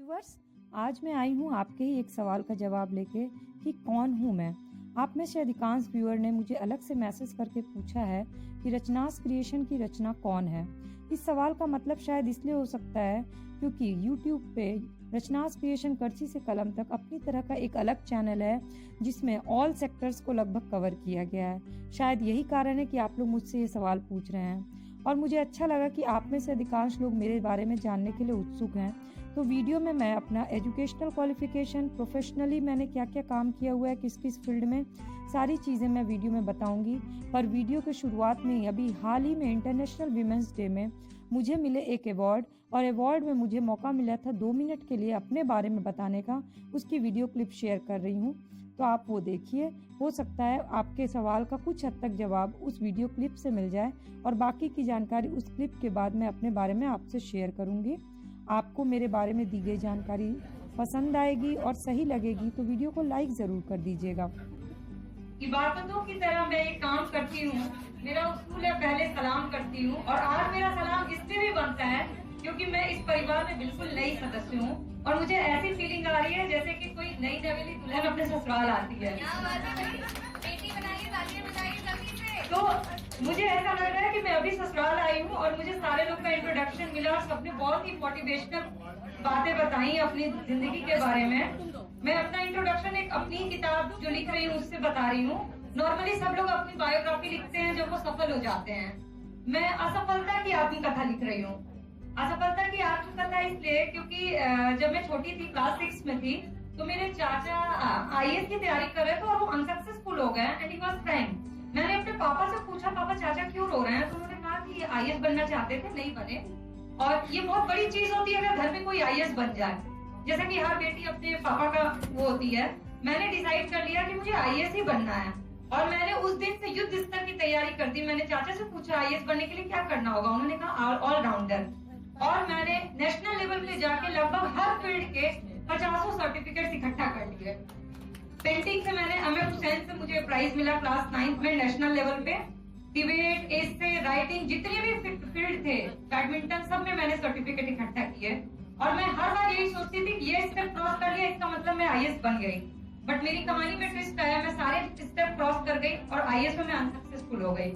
Viewers, आज मैं आई हूँ आपके ही एक सवाल का जवाब लेके कि कौन हूँ मैं। आप में से अधिकांश व्यूअर ने मुझे अलग से मैसेज करके पूछा है कि रचनास क्रिएशन की रचना कौन है। इस सवाल का मतलब शायद इसलिए हो सकता है क्योंकि YouTube पे रचनास क्रिएशन करची से कलम तक अपनी तरह का एक अलग चैनल है जिसमें ऑल सेक्टर्स को लगभग कवर किया गया है। शायद यही कारण है कि आप लोग मुझसे ये सवाल पूछ रहे हैं और मुझे अच्छा लगा कि आप में से अधिकांश लोग मेरे बारे में जानने के लिए उत्सुक हैं। तो वीडियो में मैं अपना एजुकेशनल क्वालिफिकेशन, प्रोफेशनली मैंने क्या क्या काम किया हुआ है किस किस फील्ड में, सारी चीज़ें मैं वीडियो में बताऊंगी। पर वीडियो के शुरुआत में ही अभी हाल ही में इंटरनेशनल वीमेंस डे में मुझे मिले एक अवार्ड, और अवार्ड में मुझे मौका मिला था 2 मिनट के लिए अपने बारे में बताने का। उसकी वीडियो क्लिप शेयर कर रही हूँ, तो आप वो देखिए। हो सकता है आपके सवाल का कुछ हद तक जवाब उस वीडियो क्लिप से मिल जाए और बाकी की जानकारी उस क्लिप के बाद मैं अपने बारे में आपसे शेयर करूंगी। आपको मेरे बारे में दी गई जानकारी पसंद आएगी और सही लगेगी तो वीडियो को लाइक जरूर कर दीजिएगा। इबादतों की तरह मैं एक काम करती हूँ। मेरा उसूल है पहले सलाम करती हूँ, और आज मेरा सलाम इसलिए भी बनता है क्योंकि मैं इस परिवार में बिल्कुल नई सदस्य हूँ और मुझे ऐसी फीलिंग आ रही है जैसे कि कोई नई नवेली दुल्हन अपने ससुराल आती है। बेटी बनाइए, तालियां बजाइए जल्दी से। तो मुझे ऐसा लग रहा है कि मैं अभी ससुराल आई हूँ और मुझे सारे लोग का इंट्रोडक्शन मिला और सबने बहुत ही मोटिवेशनल बातें बताई अपनी जिंदगी के बारे में। मैं अपना इंट्रोडक्शन एक अपनी किताब जो लिख रही हूँ उससे बता रही हूँ। नॉर्मली सब लोग अपनी बायोग्राफी लिखते हैं जब वो सफल हो जाते हैं। मैं असफलता की आत्मकथा लिख रही हूँ। असफलता की आत्मकथा इसलिए क्योंकि जब मैं छोटी थी, क्लास 6 में थी, तो मेरे चाचा IAS की तैयारी कर रहे थे और वो अनसक्सेसफुल हो गए एंड ही वाज क्राइंग। मैंने अपने पापा से पूछा, पापा चाचा क्यों रो रहे हैं? तो उन्होंने कहा कि ये IAS बनना चाहते थे, नहीं बने। और ये बहुत बड़ी चीज होती है अगर घर में कोई IAS बन जाए, जैसा कि हर बेटी अपने पापा का वो होती है। मैंने डिसाइड कर लिया कि मुझे IAS ही बनना है और मैंने उस दिन से युद्ध स्तर की तैयारी कर दी। मैंने चाचा से पूछा IAS बनने के लिए क्या करना होगा, उन्होंने कहा ऑलराउंडर। और मैंने नेशनल लेवल पे जाके लगभग हर फील्ड के 50 सर्टिफिकेट इकट्ठा कर लिए। पेंटिंग से मैंने अमीर हुसैन से मुझे प्राइज मिला क्लास 9 में नेशनल लेवल पे। डिबेट, एसे, राइटिंग, जितने भी फील्ड थे, बैडमिंटन, सब में मैंने सर्टिफिकेट इकट्ठा किए। और मैं हर बार यही सोचती थी कि ये स्टेप क्रॉस कर लिया इसका मतलब मैं IAS बन गई। बट मेरी कहानी में ट्विस्ट आया, मैं सारे स्टेप क्रॉस कर गई और IAS में मैं अनसक्सेसफुल हो गई।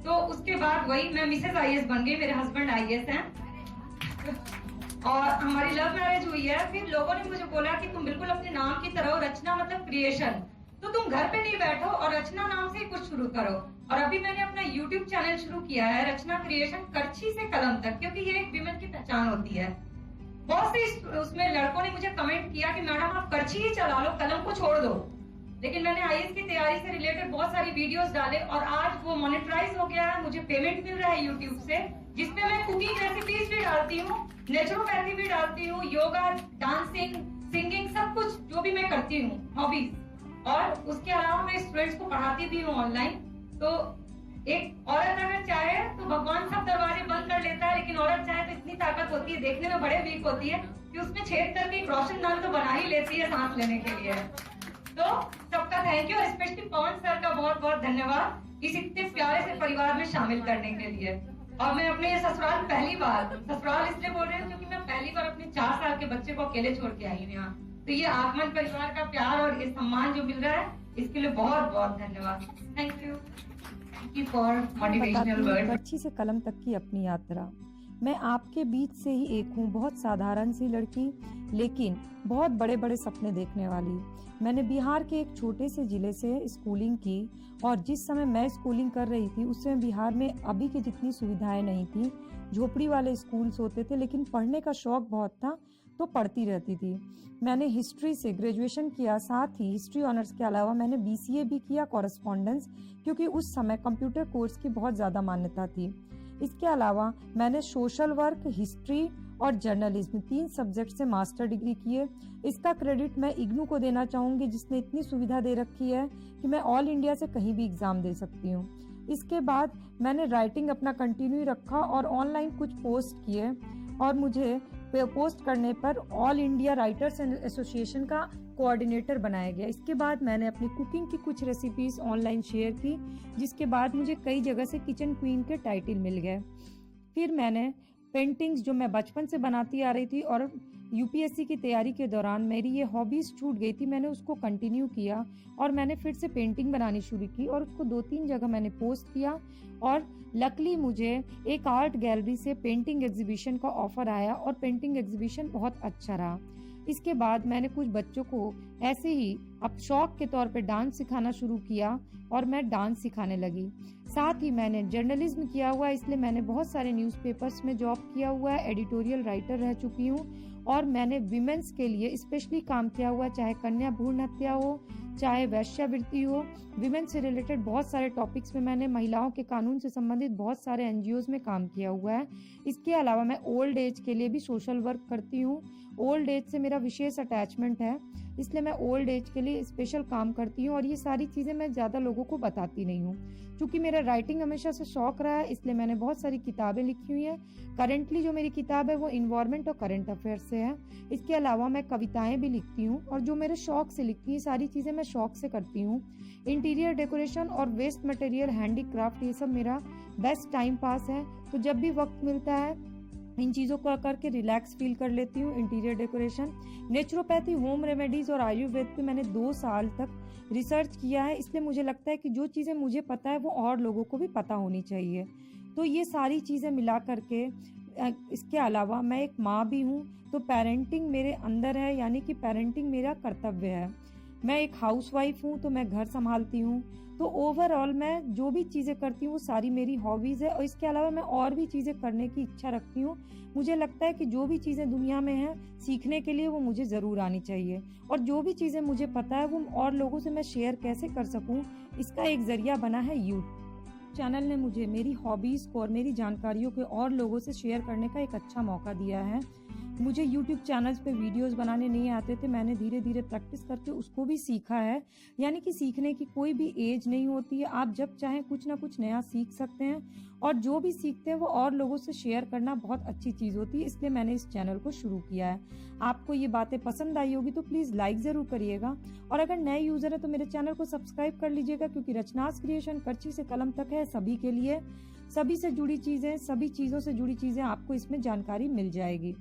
तो उसके बाद वही मैं मिसेस IAS बन गई, मेरे हस्बैंड IAS हैं और हमारी लव मैरिज हुई है। फिर लोगों ने मुझे बोला कि तुम बिल्कुल अपने नाम की तरह हो, रचना मतलब क्रिएशन, तो तुम घर पे नहीं बैठो और रचना नाम से कुछ शुरू करो। और अभी मैंने अपना YouTube चैनल शुरू किया है, रचना क्रिएशन करछी से कलम तक, क्योंकि ये एक विमेन की पहचान होती है। बहुत से उसमें लड़कों ने मुझे कमेंट किया कि मैडम आप करछी ही चला लो, कलम को छोड़ दो। लेकिन मैंने IAS की तैयारी से रिलेटेड बहुत सारी वीडियोस डाले और आज वो मोनेटाइज हो गया है, मुझे पेमेंट मिल रहा है YouTube से, जिसमें मैं कुकिंग रेसिपीज भी डालती हूँ, नेचुरोपैथी भी डालती हूँ, योगा, डांसिंग, सिंगिंग, सब कुछ जो भी मैं करती हूँ, हॉबीज। और उसके अलावा मैं स्टूडेंट्स को पढ़ाती भी हूँ ऑनलाइन। तो एक औरत अगर चाहे तो भगवान सब दरवाजे बंद कर लेता है, लेकिन औरत चाहे तो इतनी ताकत होती है, देखने में बड़े वीक होती है कि उसमें छेद करके एक रोशन नल तो बना ही लेती है सांस लेने के लिए। तो सबका थैंक यू और स्पेशली पवन सर का बहुत बहुत धन्यवाद इस इतने प्यारे से परिवार में शामिल करने के लिए। और मैं अपने ससुराल पहली बार, ससुराल इसलिए बोल रही हूँ क्योंकि मैं पहली बार अपने 4 साल के बच्चे को अकेले छोड़ के आई हूँ यहाँ। तो ये आगमन परिवार का प्यार और ये सम्मान जो मिल रहा है, इसके लिए बहुत बहुत धन्यवाद। Thank you for motivational word. करछी से कलम तक की अपनी यात्रा। मैं आपके बीच से ही एक हूँ, बहुत साधारण सी लड़की लेकिन बहुत बड़े बड़े सपने देखने वाली। मैंने बिहार के एक छोटे से जिले से स्कूलिंग की और जिस समय मैं स्कूलिंग कर रही थी उस समय बिहार में अभी की जितनी सुविधाएं नहीं थी, झोपड़ी वाले स्कूल्स होते थे, लेकिन पढ़ने का शौक बहुत था तो पढ़ती रहती थी। मैंने हिस्ट्री से ग्रेजुएशन किया, साथ ही हिस्ट्री ऑनर्स के अलावा मैंने BCA भी किया कॉरेस्पॉन्डेंस, क्योंकि उस समय कंप्यूटर कोर्स की बहुत ज्यादा मान्यता थी। इसके अलावा मैंने सोशल वर्क, हिस्ट्री और जर्नलिज्म 3 सब्जेक्ट से मास्टर डिग्री किए। इसका क्रेडिट मैं इग्नू को देना चाहूंगी जिसने इतनी सुविधा दे रखी है कि मैं ऑल इंडिया से कहीं भी एग्जाम दे सकती हूँ। इसके बाद मैंने राइटिंग अपना कंटिन्यू रखा और ऑनलाइन कुछ पोस्ट किए और मुझे पोस्ट करने पर ऑल इंडिया राइटर्स एसोसिएशन का कोऑर्डिनेटर बनाया गया। इसके बाद मैंने अपनी कुकिंग की कुछ रेसिपीज ऑनलाइन शेयर की, जिसके बाद मुझे कई जगह से किचन क्वीन के टाइटल मिल गए। फिर मैंने पेंटिंग्स जो मैं बचपन से बनाती आ रही थी और यूपीएससी की तैयारी के दौरान मेरी ये हॉबीज़ छूट गई थी, मैंने उसको कंटिन्यू किया और मैंने फिर से पेंटिंग बनानी शुरू की और उसको 2-3 जगह मैंने पोस्ट किया और लकली मुझे एक आर्ट गैलरी से पेंटिंग एग्जीबिशन का ऑफर आया और पेंटिंग एग्जीबिशन बहुत अच्छा रहा। इसके बाद मैंने कुछ बच्चों को ऐसे ही अब शौक के तौर पे डांस सिखाना शुरू किया और मैं डांस सिखाने लगी। साथ ही मैंने जर्नलिज्म किया हुआ है, इसलिए मैंने बहुत सारे न्यूज़पेपर्स में जॉब किया हुआ है, एडिटोरियल राइटर रह चुकी हूँ और मैंने विमेंस के लिए स्पेशली काम किया हुआ है, चाहे कन्या भ्रूण हत्या हो, चाहे वैश्यावृत्ति हो। विमेन से रिलेटेड बहुत सारे टॉपिक्स में मैंने महिलाओं के कानून से संबंधित बहुत सारे एनजीओज में काम किया हुआ है। इसके अलावा मैं ओल्ड एज के लिए भी सोशल वर्क करती हूँ। ओल्ड एज से मेरा विशेष अटैचमेंट है, इसलिए मैं ओल्ड एज के लिए स्पेशल काम करती हूँ और ये सारी चीज़ें मैं ज़्यादा लोगों को बताती नहीं हूँ। क्योंकि मेरा राइटिंग हमेशा से शौक रहा है, इसलिए मैंने बहुत सारी किताबें लिखी हुई हैं। करेंटली जो मेरी किताब है वो इन्वायरमेंट और करंट अफेयर्स से है। इसके अलावा मैं कविताएं भी लिखती हूँ और जो मेरे शौक से लिखती हूँ, सारी चीज़ें मैं शौक से करती हूँ। इंटीरियर डेकोरेशन और वेस्ट मटेरियल हैंडीक्राफ्ट, ये सब मेरा बेस्ट टाइम पास है। तो जब भी वक्त मिलता है इन चीज़ों को करके रिलैक्स फील कर लेती हूँ। Interior decoration, naturopathy, home remedies और आयुर्वेद पे मैंने 2 साल तक रिसर्च किया है, इसलिए मुझे लगता है कि जो चीज़ें मुझे पता है वो और लोगों को भी पता होनी चाहिए। तो ये सारी चीज़ें मिला करके इसके अलावा मैं एक माँ भी हूँ, तो पेरेंटिंग मेरे अंदर है, यानी कि पेरेंटिंग मेरा कर्तव्य है। मैं एक हाउसवाइफ हूँ, तो मैं घर संभालती हूँ। तो ओवरऑल मैं जो भी चीज़ें करती हूँ वो सारी मेरी हॉबीज़ है और इसके अलावा मैं और भी चीज़ें करने की इच्छा रखती हूँ। मुझे लगता है कि जो भी चीज़ें दुनिया में हैं सीखने के लिए वो मुझे ज़रूर आनी चाहिए और जो भी चीज़ें मुझे पता है वो और लोगों से मैं शेयर कैसे कर सकूँ, इसका एक ज़रिया बना है यूट्यूब चैनल ने मुझे मेरी हॉबीज़ को और मेरी जानकारियों को और लोगों से शेयर करने का एक अच्छा मौका दिया है। मुझे YouTube चैनल्स पे वीडियोस बनाने नहीं आते थे, मैंने धीरे धीरे प्रैक्टिस करके उसको भी सीखा है। यानी कि सीखने की कोई भी एज नहीं होती है, आप जब चाहें कुछ ना कुछ नया सीख सकते हैं और जो भी सीखते हैं वो और लोगों से शेयर करना बहुत अच्छी चीज़ होती है, इसलिए मैंने इस चैनल को शुरू किया है। आपको ये बातें पसंद आई होगी तो प्लीज़ लाइक ज़रूर करिएगा और अगर नए यूज़र है तो मेरे चैनल को सब्सक्राइब कर लीजिएगा, क्योंकि रचनास क्रिएशन करची से कलम तक है, सभी के लिए, सभी से जुड़ी चीज़ें, सभी चीज़ों से जुड़ी चीज़ें आपको इसमें जानकारी मिल जाएगी।